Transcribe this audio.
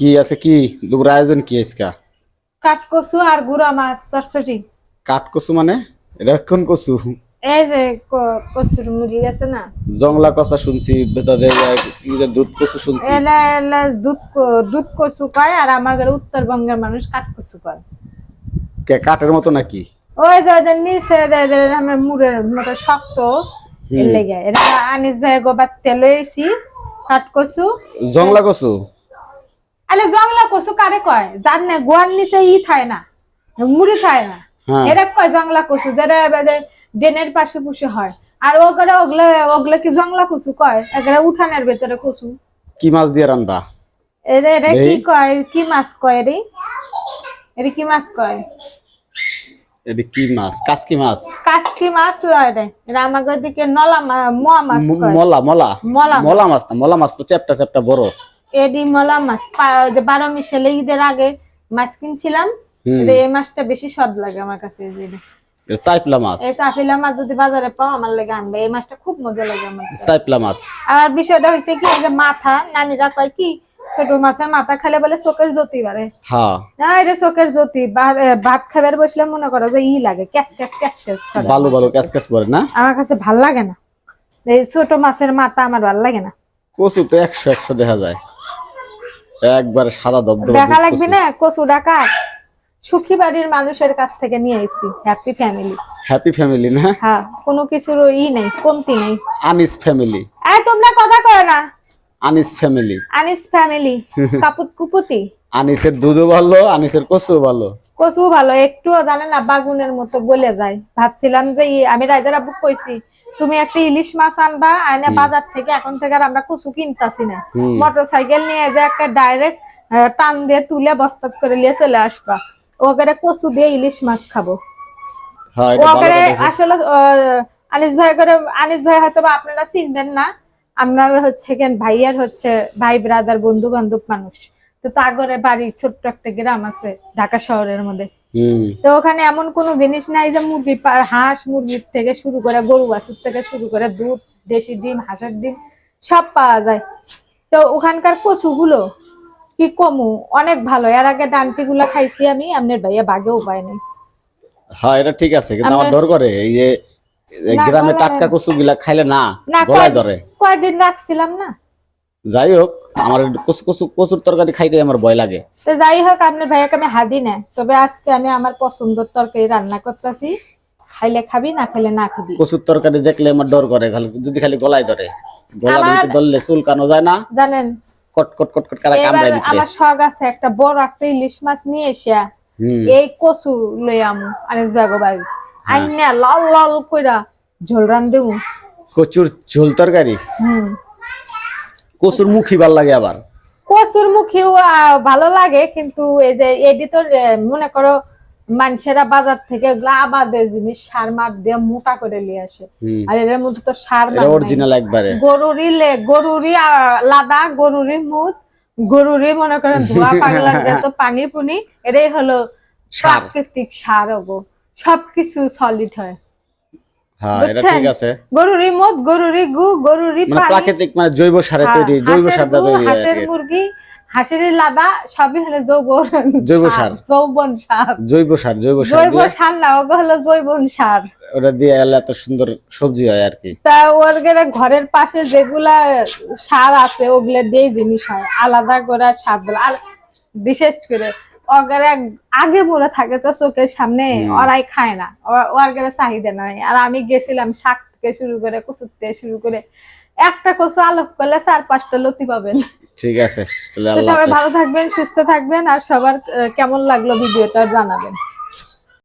কি আছে কি দুপুর আয়োজন কি আজকে? কাঠকচু আর গুঁড়া মাছ চটচটি। কাঠ কচু মানে এটা কোন কচু? এই যে কচুর মুড়ি আছে না, জংলা কষা শুনছি, ভেতরে দুধ কচু শুনছি। এলা এলা দুধ কচু কয়, আর আমাদের উত্তরবঙ্গের মানুষ কাঠকচু কয়। কাঠের মতো নাকি? ওই যে ওদের নিচে আমার মুড়ের মতো শক্ত, এর লেগে এটা আনিস ভাই গোবার তেল এসি কাঠকচু। জংলা কচু? আলে জংলা কচু কারে কয় জান না, গোয়ার নিচে থায় না, মুড়ি থায় না, হ্যাঁ। এটা কয় জংলা কচু, যেটা ডেনের পাশে পুষে হয়। আর ওগুলো ওগুলো ওগুলো কি জংলা কচু কয়? এগুলো উঠানের ভেতরে কচু। কি মাছ দিয়ে রান্না? এটা কি কয়, কি মাছ কয় রে? এটা কি মাছ কয়? এটা কি মাছ? কাসকি মাছ? কাসকি মাছ লয় রে, এটা আমাদের দিকে নলা মোয়া মাছ কয়। মলা মলা মলা মলা মাছ না, মলা মাছ তো চ্যাপটা চ্যাপটা বড়। এডি মলা মাছ। যে 12 মিশালে ঈদের আগে মাছ কিনছিলাম, এই মাছটা বেশি স্বাদ লাগে আমার কাছে। চাইপলা মাছ। এই চাইপলা মাছ যদি বাজারে পাও আমার লাগে আনবে, এই মাছটা খুব মজা লাগে আমার। চাইপলা মাছ। আর বিষয়টা হইছে কি, এই যে মাথা, নানিরা কয় কি ছোট মাছের মাথা খেলে বলে চোখের জ্যোতি বাড়ে। হ্যাঁ, না এটা চোখের জ্যোতি। ভাত খাবার বসলে মনে করো যে লাগে ক্যাস ক্যাস ক্যাস ক্যাস করে, বালু বালু ক্যাস ক্যাস পড়ে না। আমার কাছে ভাল লাগে না এই ছোট মাছের মাথা, আমার ভাল লাগে না। কচু তো 100 দেখা যায়, একবার সাদা দবদবা। দেখা লাগবে না কচু ডাকা। সুখী বাড়ির মানুষের কাছ থেকে নিয়ে এসেছি, হ্যাপি ফ্যামিলি। হ্যাপি ফ্যামিলি না? হ্যাঁ, কোনো কিছুর নাই, কমতি নাই। আনিস ফ্যামিলি। এই তোমরা কথা কয় না। আনিস ফ্যামিলি। আনিস ফ্যামিলি। কাপুত কুপুতি। আনিসের দুধও ভালো, আনিসের কচু ভালো। কচু ভালো, একটুও জানে না বাগুনের মতো গলে যায়। ভাবছিলাম যে আমি রাইজার আব্বু কইছি তুমি একটা ইলিশ মাছ আনবা, আইনা বাজার থেকে। এখন থেকে আর আমরা কচু কিনতাছি না, মোটরসাইকেল নিয়ে যে একটা ডাইরেক্ট টান দিয়ে তুলে বস্তা করে নিয়ে চলে আসবা। ওকে কচু দিয়ে ইলিশ মাছ খাবো। হ্যাঁ, এটা ভালো কথা। আসলে আনিস ভাই হয়তো আপনারা চিনবেন না, আপনারা হচ্ছে কেন ভাইয়ার হচ্ছে ভাই ব্রাদার বন্ধু বান্ধব মানুষ। তো তাগরে বাড়ি ছোট্ট একটা গ্রাম আছে ঢাকা শহরের মধ্যে। তো ওখানে এমন কোন জিনিস নাই যে মুরগি, হাঁস মুরগির থেকে শুরু করে গরু বাছুর থেকে শুরু করে দুধ, দেশি ডিম, হাঁসের ডিম সব পাওয়া যায়। তো ওখানকার কচু গুলো কি কমু অনেক ভালো। এর আগে ডান্টি গুলা খাইছি আমি, আপনার ভাইয়া বাগেও পায় নাই। হ্যাঁ, এটা ঠিক আছে, কিন্তু আমার ডর করে এই যে গ্রামে টাটকা কচু গুলা খাইলে না গলায় ধরে। কয়দিন রাখছিলাম না। যাই হোক, আমার কচুর তরকারি খাইতে আমার ভয় লাগে। তো যাই হোক, আপনার ভাইয়াকে আমি হাদি না, তবে আজকে আমি আমার পছন্দের তরকারি রান্না করতেছি। খাইলে খাবি, না খাইলে না খাবি। কচুর তরকারি দেখলে আমার ডর করে, যদি খালি গলায় ধরে। গলা ধরলে চুলকানো যায় না জানেন, কট কট কট কট করে কামড়ায় দিতে। আমার শখ আছে একটা বড় একটা ইলিশ মাছ নিয়ে এসে এই কচু লই আমু আনিস ভাইগো বাড়ি আইনা লাল লাল কইরা ঝোল রান দেবো। কচুর ঝোল তরকারি। কচুর মুখি ভাল লাগে আবার। কচুর মুখিও ভালো লাগে, কিন্তু এই যে এডিটর মনে করো মানুষেরা বাজার থেকে আবাদের জিনিস সার মার দিয়ে মোটা করে নিয়ে আসে, আর এর মধ্যে তো সার অরিজিনাল একবারে। গরুরি লাদা, গরুরি মুখ, গরুরি মনে করেন ধোয়া পাগলা যত পানি পুনি, এটাই হলো প্রাকৃতিক সার। সবকিছু সলিড হয়। হ্যাঁ, এটা ঠিক আছে। গরুরি মদ, গরুরি গু, গরুরি মানে প্রাকৃতিক, মানে জৈব সারে তৈরি, জৈব সার দিয়ে তৈরি। হাঁসের মুরগি, হাঁসের লাদা সবই হলো জৈব সার। যৌবন সার, জৈব সার, জৈব সার না, ওগুলো হলো জৈবন সার। ওটা দিয়ে এত সুন্দর সবজি হয় আর কি। তা ওর ঘরের পাশে যেগুলা সার আছে ওগুলা দিয়ে জিনিস হয় আলাদা করে স্বাদ। আর বিশেষ করে ওর আগে মরে থাকে তো চোখের সামনে, ওরাই খায় না, ওর চাহিদা নাই। আর আমি গেছিলাম শাক থেকে শুরু করে কচু থেকে শুরু করে, একটা কচু আলোক করলে 4-5টা লতি পাবেন। ঠিক আছে, সবাই ভালো থাকবেন, সুস্থ থাকবেন, আর সবার কেমন লাগলো ভিডিওটা জানাবেন।